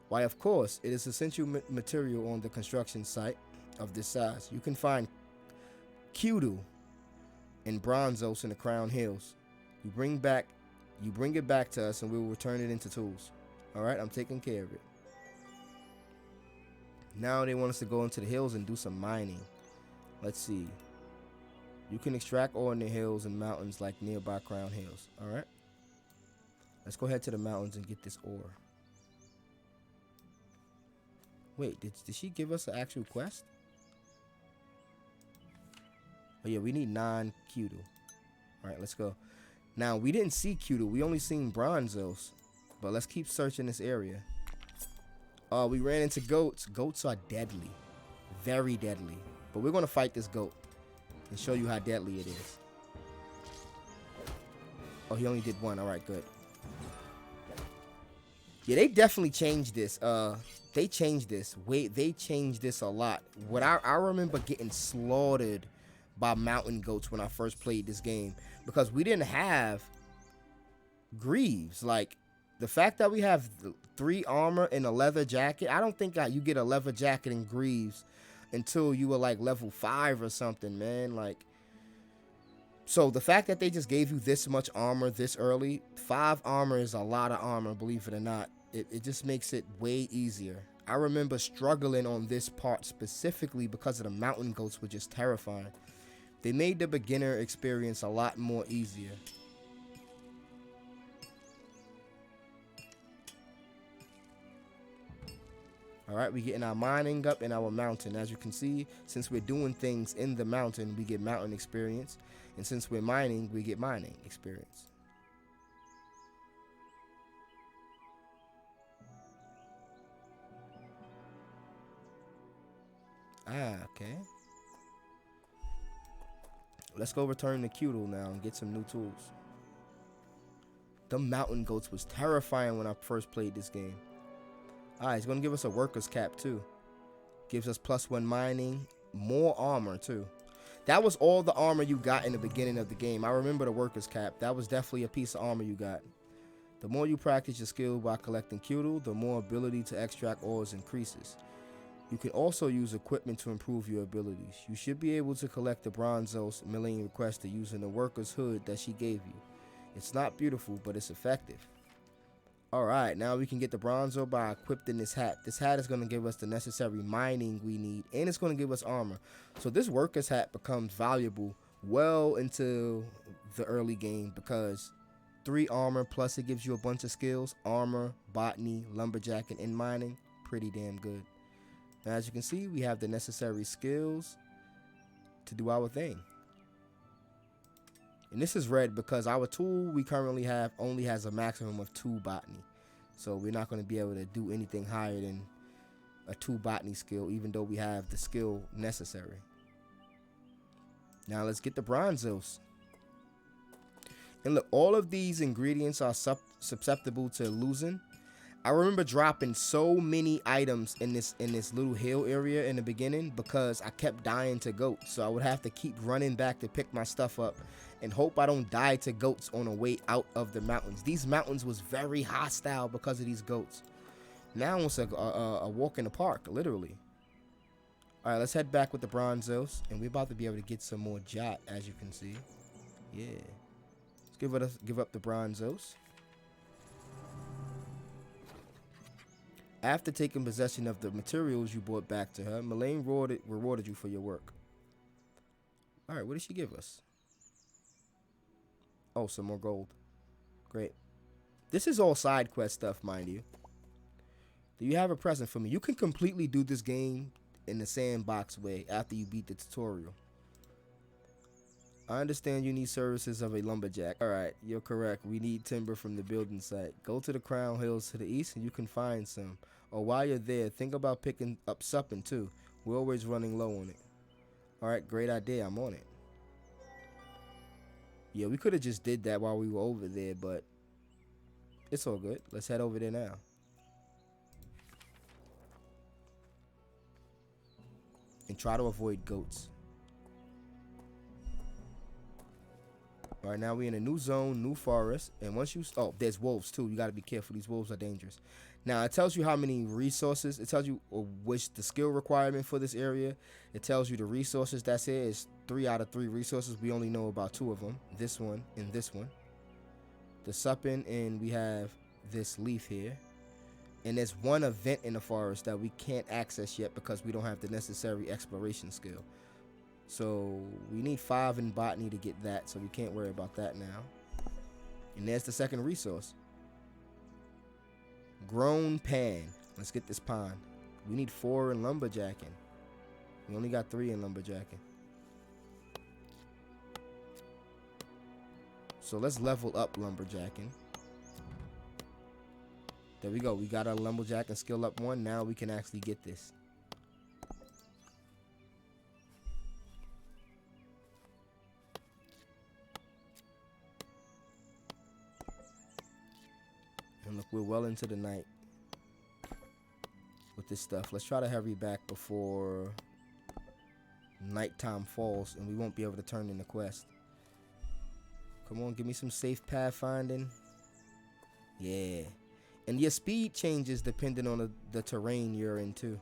Why, of course, it is essential material on the construction site of this size. You can find Kudu and Bronzos in the Crown Hills. You bring it back to us and we will return it into tools. Alright, I'm taking care of it. Now they want us to go into the hills and do some mining. Let's see. You can extract ore in the hills and mountains like nearby Crown Hills. Alright. Let's go ahead to the mountains and get this ore. Wait, did she give us an actual quest? Oh yeah, we need 9 Kudu. Alright, let's go. Now, we didn't see Kudu. We only seen Bronzos. But let's keep searching this area. We ran into goats. Goats are deadly. Very deadly. But we're going to fight this goat. and show you how deadly it is. Oh, he only did one. All right, good. Yeah, they definitely changed this. They changed this. They changed this a lot. What I remember getting slaughtered by mountain goats when I first played this game, because we didn't have greaves. Like, the fact that we have 3 armor and a leather jacket, I don't think you get a leather jacket and greaves until you were like level 5 or something, man. Like, so the fact that they just gave you this much armor this early, 5 armor is a lot of armor, believe it or not. It just makes it way easier. I remember struggling on this part specifically because of the mountain goats were just terrifying. They made the beginner experience a lot more easier. All right, we're getting our mining up in our mountain. As you can see, since we're doing things in the mountain, we get mountain experience. And since we're mining, we get mining experience. Okay. Let's go return to Cudel now and get some new tools. The mountain goats was terrifying when I first played this game. Alright, he's going to give us a worker's cap too. Gives us +1 mining, more armor too. That was all the armor you got in the beginning of the game. I remember the worker's cap. That was definitely a piece of armor you got. The more you practice your skill by collecting Cudel, the more ability to extract ores increases. You can also use equipment to improve your abilities. You should be able to collect the bronzos Myriaden requested using the worker's hood that she gave you. It's not beautiful, but it's effective. Alright, now we can get the bronzo by equipping this hat. This hat is going to give us the necessary mining we need, and it's going to give us armor. So this worker's hat becomes valuable well into the early game because 3 armor plus it gives you a bunch of skills. Armor, botany, lumberjacking, and mining. Pretty damn good. Now, as you can see, we have the necessary skills to do our thing. And this is red because our tool we currently have only has a maximum of 2 botany. So we're not going to be able to do anything higher than a 2 botany skill, even though we have the skill necessary. Now let's get the bronzos. And look, all of these ingredients are susceptible to losing. I remember dropping so many items in this little hill area in the beginning because I kept dying to goats. So I would have to keep running back to pick my stuff up and hope I don't die to goats on the way out of the mountains. These mountains was very hostile because of these goats. Now it's a walk in the park, literally. All right, let's head back with the bronzos, and we're about to be able to get some more jot, as you can see. Yeah, let's give up the bronzos. After taking possession of the materials you brought back to her, Myriaden rewarded you for your work. Alright, what did she give us? Oh, some more gold. Great. This is all side quest stuff, mind you. Do you have a present for me? You can completely do this game in the sandbox way after you beat the tutorial. I understand you need services of a lumberjack. Alright, you're correct. We need timber from the building site. Go to the Crown Hills to the east and you can find some. Or while you're there, think about picking up supping too. We're always running low on it. Alright, great idea. I'm on it. Yeah, we could have just did that while we were over there, but it's all good. Let's head over there now. And try to avoid goats. Alright, now we're in a new zone, new forest, and once you... Oh, there's wolves too. You gotta be careful. These wolves are dangerous. Now, it tells you how many resources. It tells you which the skill requirement for this area. It tells you the resources that's here is 3 out of 3 resources. We only know about 2 of them. This one and this one. The supping, and we have this leaf here. And there's one event in the forest that we can't access yet because we don't have the necessary exploration skill. So we need 5 in botany to get that, so we can't worry about that now. And there's the second resource. Grown pan. Let's get this pine. We need 4 in lumberjacking. We only got 3 in lumberjacking. So let's level up lumberjacking. There we go. We got our lumberjacking skill up 1. Now we can actually get this. And look, we're well into the night with this stuff. Let's try to hurry back before nighttime falls and we won't be able to turn in the quest. Come on, give me some safe pathfinding. Yeah. And your speed changes depending on the terrain you're in too.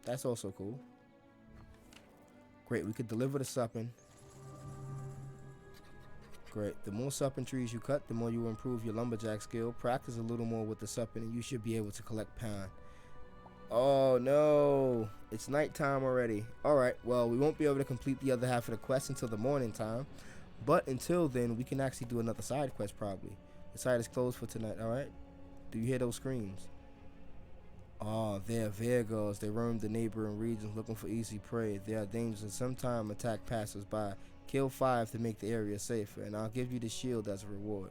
That's also cool. Great, we could deliver the supping. Great, the more supping trees you cut, the more you improve your lumberjack skill. Practice a little more with the supping and you should be able to collect pine. Oh no, it's nighttime already. Alright, well, we won't be able to complete the other half of the quest until the morning time. But until then, we can actually do another side quest probably. The site is closed for tonight, alright? Do you hear those screams? Oh, they are Virgos. They roam the neighboring regions looking for easy prey. They are dangerous and sometimes attack passers-by. Kill 5 to make the area safer, and I'll give you the shield as a reward.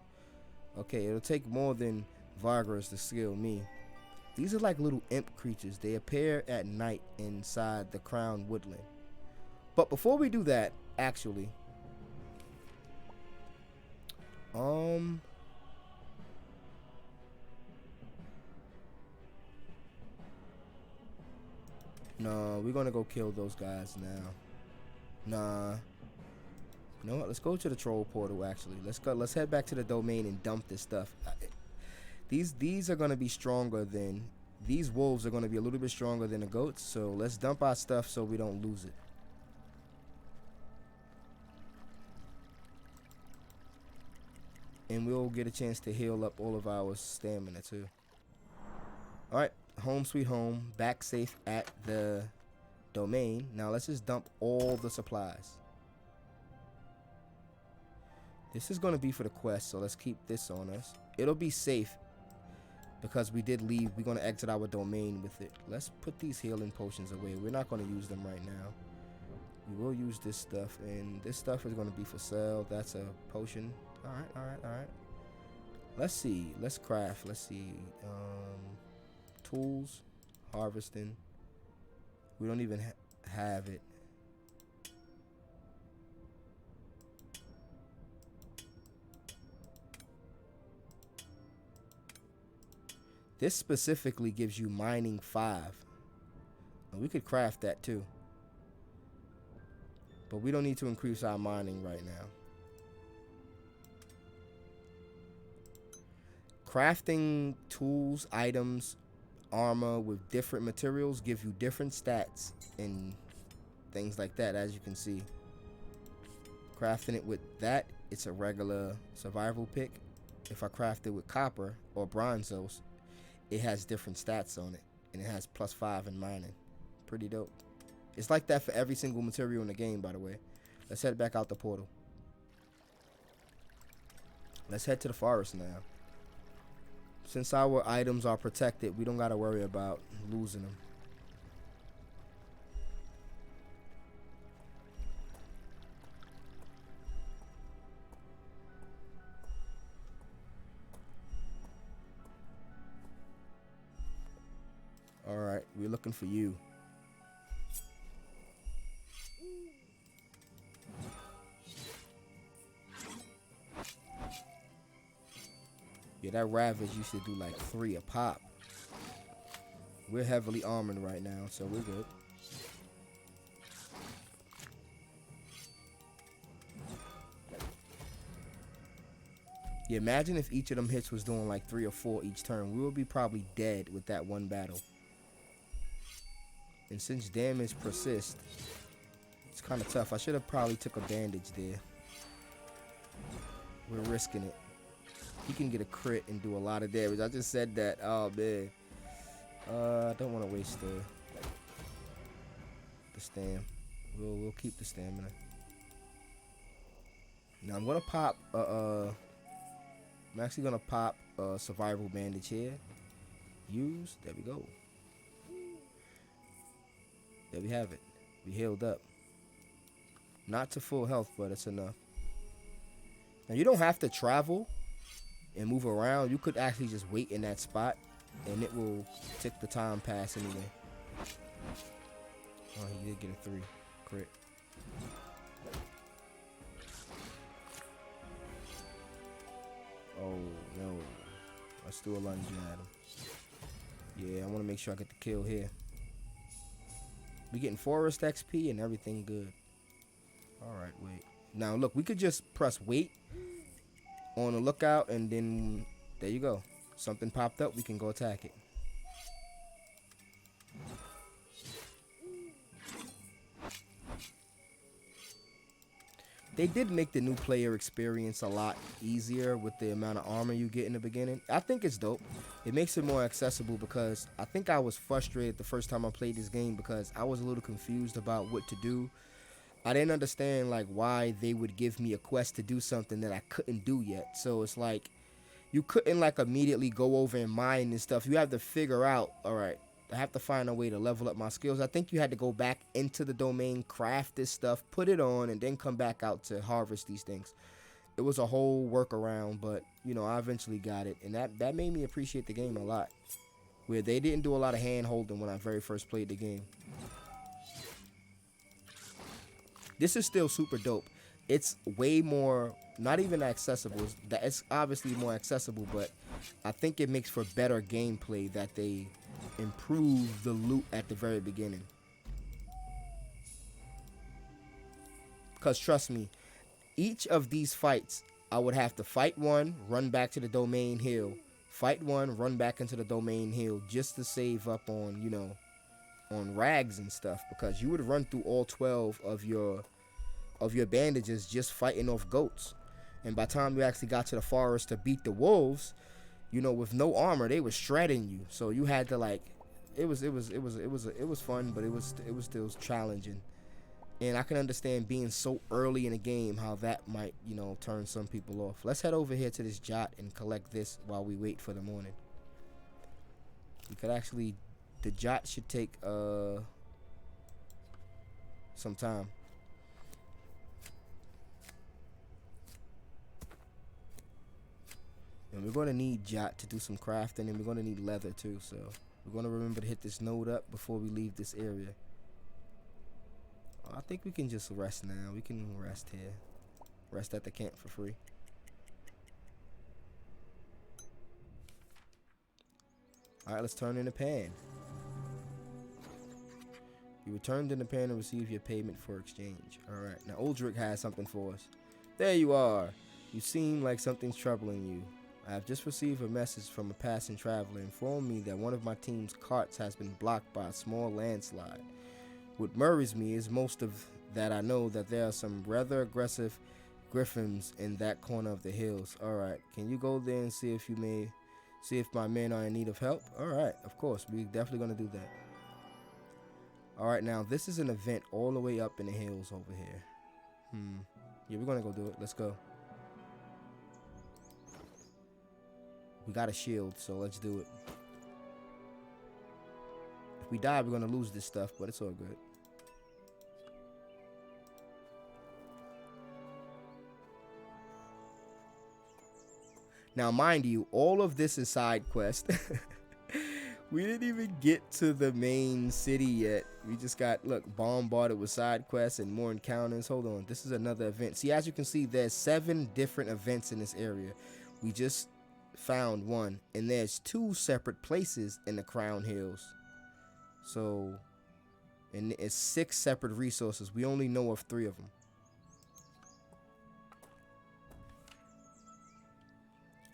Okay, it'll take more than Vargras to skill me. These are like little imp creatures. They appear at night inside the crown woodland. But before we do that, actually, no, we're gonna go kill those guys now. Nah. You know what? Let's go to the troll portal. Actually, let's go. Let's head back to the domain and dump this stuff. These are gonna be stronger than these wolves are gonna be a little bit stronger than the goats. So let's dump our stuff so we don't lose it. And we'll get a chance to heal up all of our stamina too. All right, home sweet home. Back safe at the domain. Now let's just dump all the supplies. This is going to be for the quest, so let's keep this on us. It'll be safe because we did leave. We're going to exit our domain with it. Let's put these healing potions away. We're not going to use them right now. We will use this stuff, and this stuff is going to be for sale. That's a potion. All right. Let's see. Let's craft. Let's see. Tools, harvesting. We don't even have it. This specifically gives you mining 5. And we could craft that too. But we don't need to increase our mining right now. Crafting tools, items, armor with different materials give you different stats and things like that, as you can see. Crafting it with that, it's a regular survival pick. If I craft it with copper or bronzos, it has different stats on it, and it has +5 in mining. Pretty dope. It's like that for every single material in the game, by the way. Let's head back out the portal. Let's head to the forest now. Since our items are protected, we don't gotta worry about losing them. Alright, we're looking for you. Yeah, that Ravage used to do like 3 a pop. We're heavily armored right now, so we're good. Yeah, imagine if each of them hits was doing like 3 or 4 each turn. We would be probably dead with that one battle. And since damage persists, it's kind of tough. I should have probably took a bandage there. We're risking it. He can get a crit and do a lot of damage. I just said that. Oh, man. I don't want to waste the stam. We'll keep the stamina. Now I'm gonna pop. I'm actually gonna pop a survival bandage here. Use. There we go. There we have it. We healed up. Not to full health, but it's enough. Now you don't have to travel and move around. You could actually just wait in that spot and it will tick the time pass anyway. Oh, he did get a 3 crit. Oh no. Let's do a lunge at him. Yeah, I want to make sure I get the kill here. We getting forest XP and everything good. Alright, wait. Now, look, we could just press wait on the lookout, and then there you go. Something popped up, we can go attack it. They did make the new player experience a lot easier with the amount of armor you get in the beginning. I think it's dope. It makes it more accessible because I think I was frustrated the first time I played this game because I was a little confused about what to do. I didn't understand like why they would give me a quest to do something that I couldn't do yet. So it's like you couldn't like immediately go over and mine and stuff. You have to figure out, all right, I have to find a way to level up my skills. I think you had to go back into the domain, craft this stuff, put it on, and then come back out to harvest these things. It was a whole workaround, but, you know, I eventually got it. And that made me appreciate the game a lot. Where they didn't do a lot of hand-holding when I very first played the game. This is still super dope. It's way more, not even accessible. It's obviously more accessible, but I think it makes for better gameplay that they improve the loot at the very beginning. Because trust me, each of these fights, I would have to fight one, run back to the domain hill, fight one, run back into the domain hill just to save up on, you know, on rags and stuff. Because you would run through all 12 of your bandages just fighting off goats. And by the time you actually got to the forest to beat the wolves, you know, with no armor, they were shredding you. So you had to like, it was fun, but it was still challenging. And I can understand being so early in the game how that might, you know, turn some people off. Let's head over here to this jot and collect this while we wait for the morning. We could actually, the jot should take some time. And we're going to need jot to do some crafting, and we're going to need leather too. So we're going to remember to hit this node up before we leave this area. I think we can just rest now. We can rest here. Rest at the camp for free. Alright, let's turn in the pan. You returned in the pan and receive your payment for exchange. Alright, now Uldrick has something for us. There you are. You seem like something's troubling you. I have just received a message from a passing traveler informing me that one of my team's carts has been blocked by a small landslide. What worries me is most of that I know that there are some rather aggressive griffins in that corner of the hills. Alright, can you go there and see if my men are in need of help? Alright, of course, we're definitely going to do that. Alright, now this is an event all the way up in the hills over here. Yeah, we're going to go do it. Let's go. We got a shield, so let's do it. If we die, we're going to lose this stuff, but it's all good. Now, mind you, all of this is side quest. We didn't even get to the main city yet. We just got, look, bombarded with side quests and more encounters. Hold on, this is another event. See, as you can see, there's 7 different events in this area. We just found one, and there's 2 separate places in the Crown Hills. So, and it's 6 separate resources. We only know of 3 of them.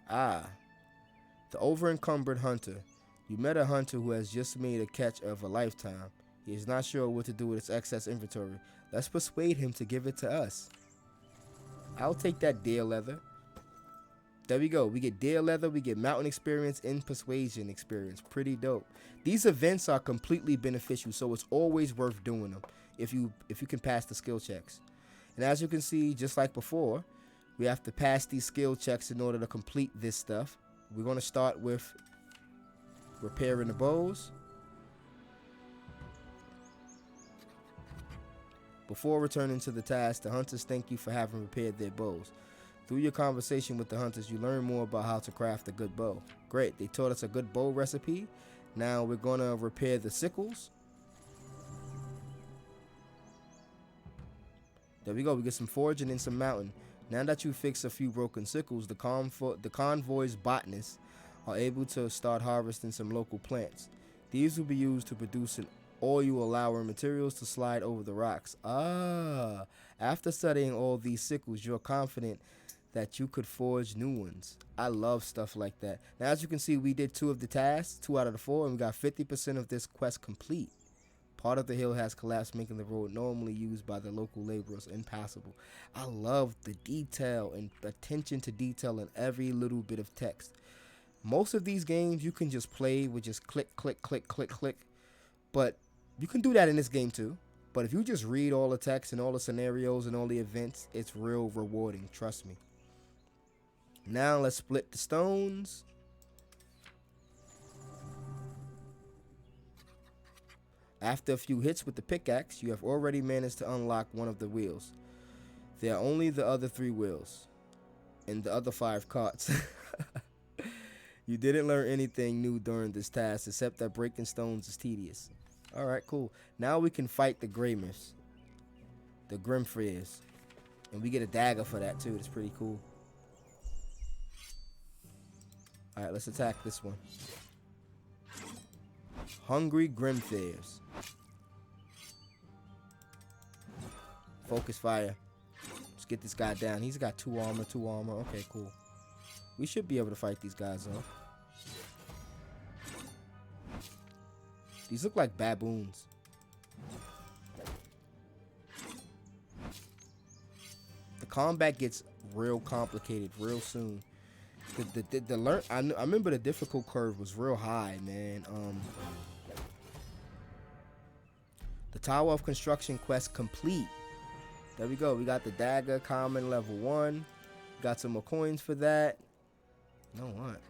Ah, the over-encumbered hunter. You met a hunter who has just made a catch of a lifetime. He is not sure what to do with his excess inventory. Let's persuade him to give it to us. I'll take that deer leather. There we go. We get deer leather, we get mountain experience, and persuasion experience. Pretty dope. These events are completely beneficial, so it's always worth doing them if you can pass the skill checks. And as you can see, just like before, we have to pass these skill checks in order to complete this stuff. We're going to start with repairing the bows. Before returning to the task, the hunters thank you for having repaired their bows. Through your conversation with the hunters, you learn more about how to craft a good bow. Great, they taught us a good bow recipe. Now we're going to repair the sickles. There we go, we get some foraging and some mountain. Now that you fix a few broken sickles, the convoy's botanist are able to start harvesting some local plants. These will be used to produce an oil, allowing materials to slide over the rocks. After studying all these sickles, you're confident that you could forge new ones. I love stuff like that. Now, as you can see, we did 2 of the tasks, 2 out of the 4, and we got 50% of this quest complete. Part of the hill has collapsed, making the road normally used by the local laborers impassable. I love the detail and attention to detail in every little bit of text. Most of these games you can just play with just click, click, click, click, click. But you can do that in this game too. But if you just read all the text and all the scenarios and all the events, it's real rewarding, trust me. Now let's split the stones. After a few hits with the pickaxe, you have already managed to unlock one of the wheels. There are only the other 3 wheels and the other 5 carts. You didn't learn anything new during this task except that breaking stones is tedious. Alright, cool. Now we can fight the Greymyths, the Grimfreers. And we get a dagger for that too. That's pretty cool. Alright, let's attack this one. Hungry Grimfreers. Focus fire. Let's get this guy down. He's got 2 armor, 2 armor. Okay, cool. We should be able to fight these guys off. These look like baboons. The combat gets real complicated real soon. I remember the difficult curve was real high, man. The Tower of Construction quest complete. There we go. We got the dagger, common, level 1. Got some more coins for that. You know what?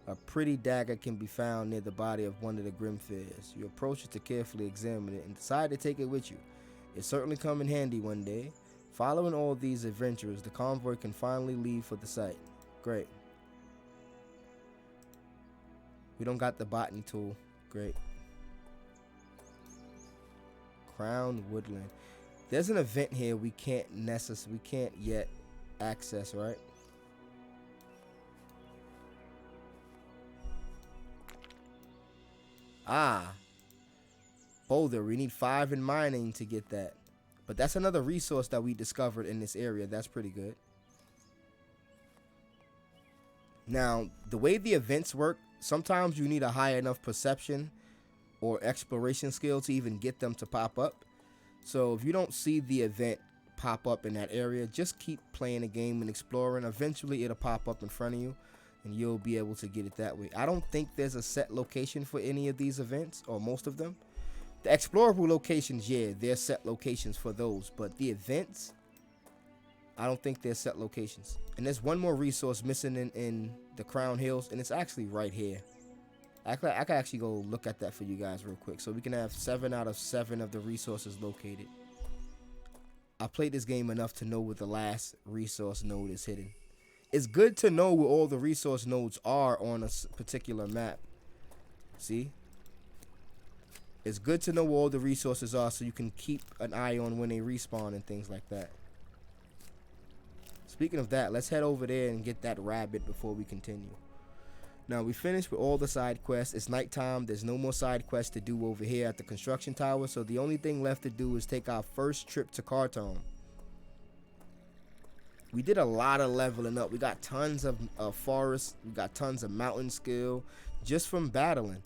A pretty dagger can be found near the body of one of the Grimfreers. You approach it to carefully examine it and decide to take it with you. It certainly come in handy one day. Following all these adventures, the convoy can finally leave for the site. Great. We don't got the botany tool. Great. Crown Woodland. There's an event here we can't yet access, right? Boulder. We need 5 in mining to get that. But that's another resource that we discovered in this area. That's pretty good. Now, the way the events work, sometimes you need a high enough perception or exploration skill to even get them to pop up. So if you don't see the event pop up in that area, just keep playing the game and exploring. Eventually it'll pop up in front of you and you'll be able to get it that way. I don't think there's a set location for any of these events, or most of them. The explorable locations, yeah, they're set locations for those, but the events, I don't think they're set locations. And there's one more resource missing in the Crown Hills, and it's actually right here. I could actually go look at that for you guys real quick, so we can have 7 out of 7 of the resources located. I played this game enough to know where the last resource node is hidden. It's good to know where all the resource nodes are on a particular map. See? It's good to know where all the resources are so you can keep an eye on when they respawn and things like that. Speaking of that, let's head over there and get that rabbit before we continue. Now, we finished with all the side quests. It's nighttime. There's no more side quests to do over here at the construction tower, so the only thing left to do is take our first trip to Khartoum. We did a lot of leveling up. We got tons of forest. We got tons of mountain skill just from battling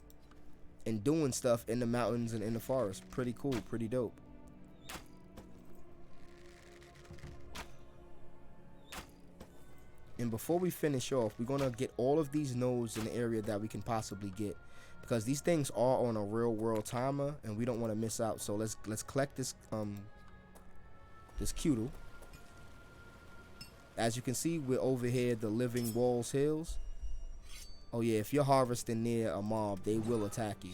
and doing stuff in the mountains and in the forest. Pretty cool, pretty dope. And before we finish off, we're gonna get all of these nodes in the area that we can possibly get, because these things are on a real world timer and we don't want to miss out. So let's collect this this Cudel. As you can see, we're over here, the Living Walls Hills. Oh yeah, if you're harvesting near a mob, they will attack you.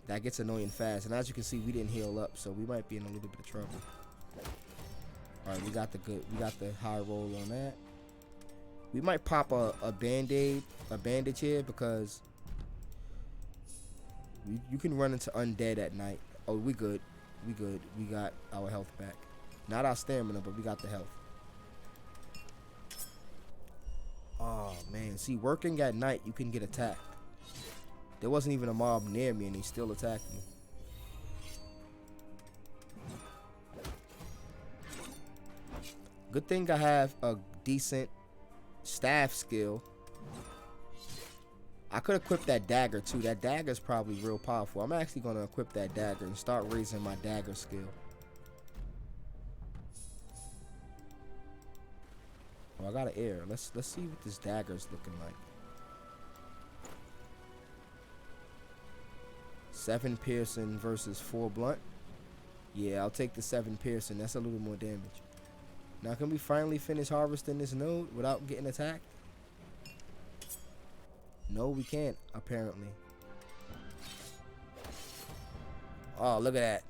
That gets annoying fast. And as you can see, we didn't heal up, so we might be in a little bit of trouble. Alright, we got the high roll on that. We might pop a bandage here, because you can run into undead at night. Oh, we good. We good. We got our health back. Not our stamina, but we got the health. Oh, man. See, working at night, you can get attacked. There wasn't even a mob near me, and they still attacked me. Good thing I have a decent staff skill. I could equip that dagger, too. That dagger is probably real powerful. I'm actually going to equip that dagger and start raising my dagger skill. Oh, I got an air. Let's see what this dagger's looking like. 7 piercing versus 4 blunt. Yeah, I'll take the 7 piercing. That's a little more damage. Now, can we finally finish harvesting this node without getting attacked? No, we can't, apparently. Oh, look at that.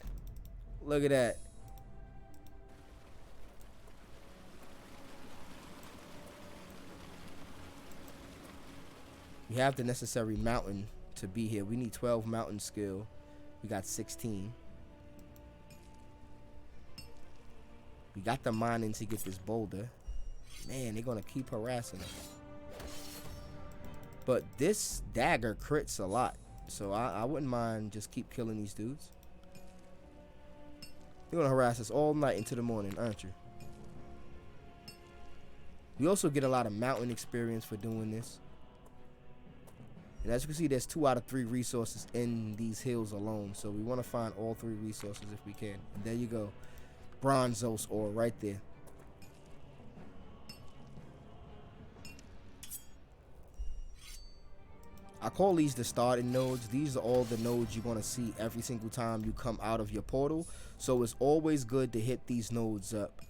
Look at that. We have the necessary mountain to be here. We need 12 mountain skill. We got 16. We got the mining to get this boulder. Man, they're going to keep harassing us. But this dagger crits a lot. So I wouldn't mind just keep killing these dudes. You're going to harass us all night into the morning, aren't you? We also get a lot of mountain experience for doing this. And as you can see, there's 2 out of 3 resources in these hills alone. So we want to find all 3 resources if we can. And there you go. Bronzos ore right there. I call these the starting nodes. These are all the nodes you're going to see every single time you come out of your portal. So it's always good to hit these nodes up.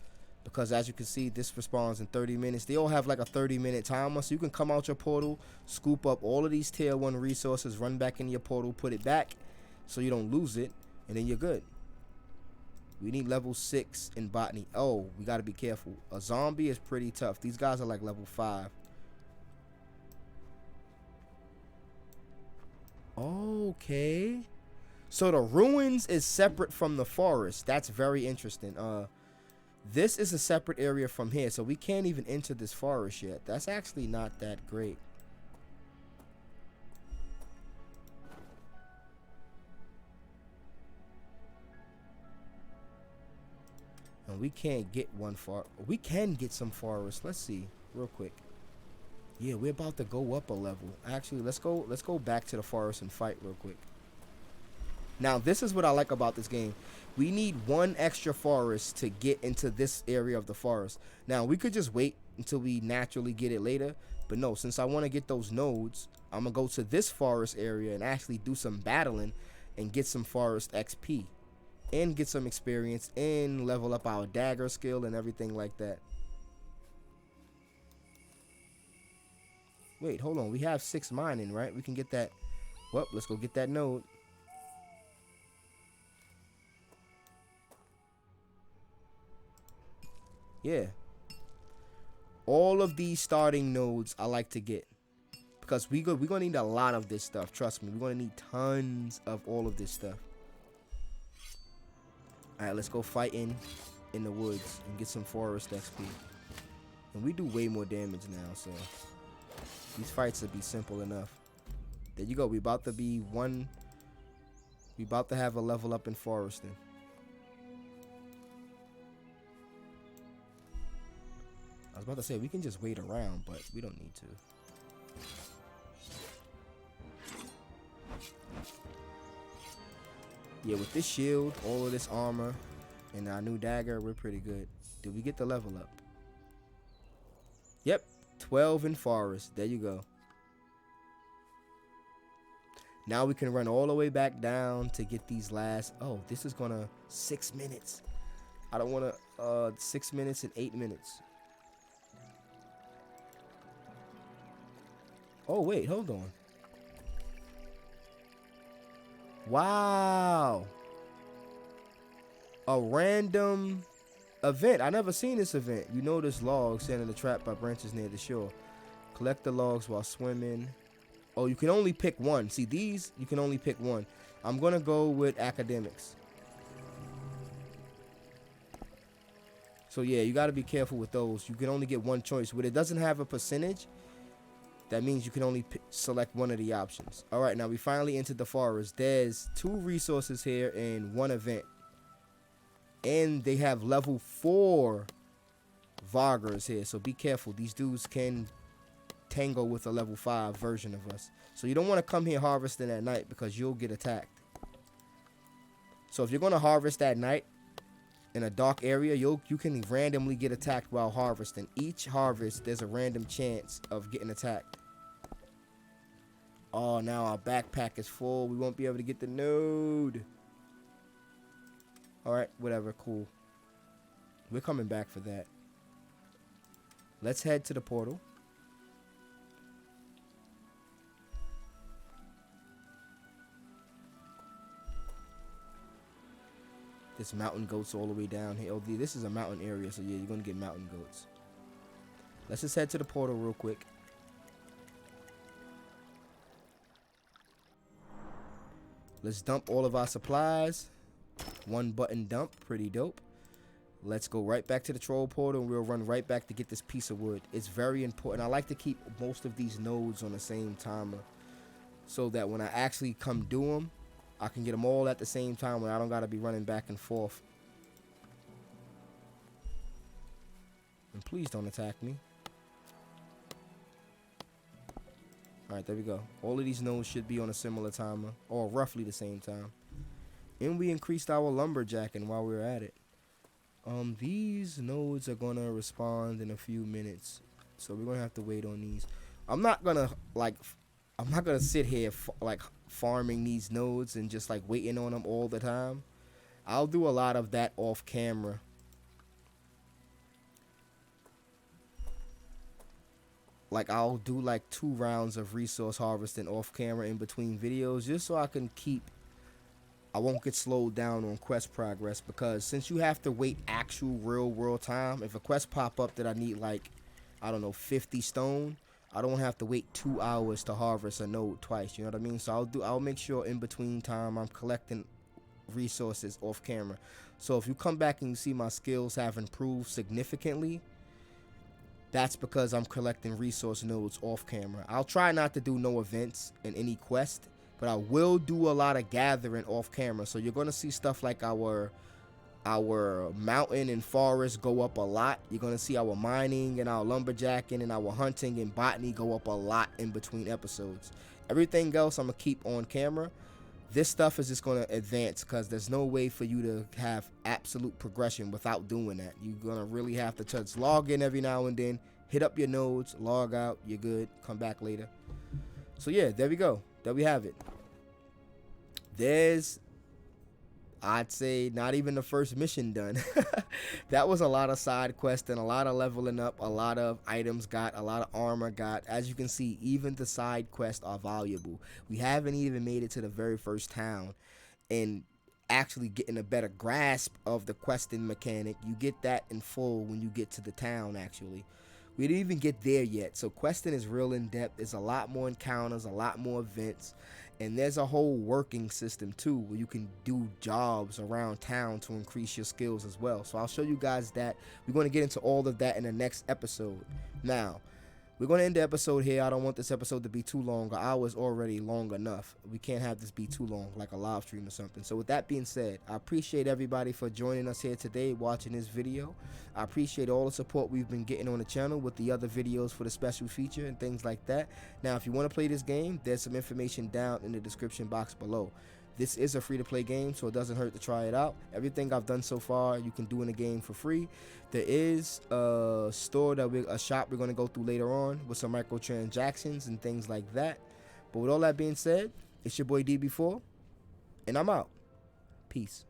Because as you can see, this respawns in 30 minutes. They all have like a 30-minute timer. So you can come out your portal, scoop up all of these tier 1 resources, run back in your portal, put it back so you don't lose it. And then you're good. We need level 6 in botany. Oh, we got to be careful. A zombie is pretty tough. These guys are like level 5. Okay. So the ruins is separate from the forest. That's very interesting. This is a separate area from here, so we can't even enter this forest yet. That's actually not that great. And we can't get one far. We can get some forest. Let's see real quick. Yeah, we're about to go up a level. Actually, let's go back to the forest and fight real quick. Now, this is what I like about this game. We need 1 extra forest to get into this area of the forest. Now, we could just wait until we naturally get it later. But no, since I want to get those nodes, I'm going to go to this forest area and actually do some battling and get some forest XP. And get some experience and level up our dagger skill and everything like that. Wait, hold on. We have 6 mining, right? We can get that. Well, let's go get that node. Yeah. All of these starting nodes I like to get. Because we're going to need a lot of this stuff. Trust me. We're going to need tons of all of this stuff. Alright, let's go fight in the woods and get some forest XP. And we do way more damage now, so these fights will be simple enough. There you go. We about to be one. We about to have a level up in foresting. I was about to say we can just wait around, but we don't need to. Yeah, with this shield, all of this armor, and our new dagger, we're pretty good. Did we get the level up? Yep, 12 in forest. There you go. Now we can run all the way back down to get these last. Oh, this is gonna 6 minutes. I don't want to 6 minutes and 8 minutes. Oh wait, hold on. Wow. A random event. I never seen this event. You notice logs standing in the trap by branches near the shore. Collect the logs while swimming. Oh, you can only pick one. See, these, you can only pick one. I'm going to go with academics. So, yeah, you got to be careful with those. You can only get one choice. When it doesn't have a percentage, That means you can only select one of the options. All right, now we finally entered the forest. There's 2 resources here and 1 event. And they have level 4 Vargers here, so be careful. These dudes can tango with a level 5 version of us. So you don't want to come here harvesting at night because you'll get attacked. So if you're going to harvest at night in a dark area, you can randomly get attacked while harvesting. Each harvest, there's a random chance of getting attacked. Oh, now our backpack is full. We won't be able to get the node. Alright, whatever, cool. We're coming back for that. Let's head to the portal. There's mountain goats all the way down here. Oh, this is a mountain area, so yeah, you're going to get mountain goats. Let's just head to the portal real quick. Let's dump all of our supplies. 1 button dump, pretty dope. Let's go right back to the troll portal and we'll run right back to get this piece of wood. It's very important. I like to keep most of these nodes on the same timer so that when I actually come do them, I can get them all at the same time where I don't got to be running back and forth. And please don't attack me. Alright, there we go. All of these nodes should be on a similar timer, or roughly the same time. And we increased our lumberjacking while we were at it. These nodes are gonna respond in a few minutes, so we're gonna have to wait on these. I'm not gonna sit here farming these nodes and just like waiting on them all the time. I'll do a lot of that off camera. Like I'll do like 2 rounds of resource harvesting off camera in between videos, just so I won't get slowed down on quest progress, because since you have to wait actual real world time, if a quest pop up that I need like, I don't know, 50 stone, I don't have to wait 2 hours to harvest a node twice, you know what I mean? So I'll make sure in between time I'm collecting resources off camera. So if you come back and you see my skills have improved significantly, that's because I'm collecting resource nodes off camera. I'll try not to do no events in any quest, but I will do a lot of gathering off camera. So you're gonna see stuff like our mountain and forest go up a lot. You're gonna see our mining and our lumberjacking and our hunting and botany go up a lot in between episodes. Everything else I'm gonna keep on camera. This stuff is just gonna advance because there's no way for you to have absolute progression without doing that. You're gonna really have to just log in every now and then, hit up your nodes, log out, you're good, come back later. So yeah, there we go. There we have it. There's, I'd say, not even the first mission done. That was a lot of side questing, a lot of leveling up, a lot of items got, a lot of armor got. As you can see, even the side quests are valuable. We haven't even made it to the very first town and actually getting a better grasp of the questing mechanic. You get that in full when you get to the town, actually. We didn't even get there yet. So questing is real in depth. There's a lot more encounters, a lot more events. And there's a whole working system too, where you can do jobs around town to increase your skills as well. So I'll show you guys that. We're going to get into all of that in the next episode. Now, we're going to end the episode here. I don't want this episode to be too long. An hour is already long enough. We can't have this be too long, like a live stream or something. So with that being said, I appreciate everybody for joining us here today, watching this video. I appreciate all the support we've been getting on the channel with the other videos for the special feature and things like that. Now, if you want to play this game, there's some information down in the description box below. This is a free-to-play game, so it doesn't hurt to try it out. Everything I've done so far, you can do in the game for free. There is a shop we're going to go through later on with some microtransactions and things like that. But with all that being said, it's your boy DB4, and I'm out. Peace.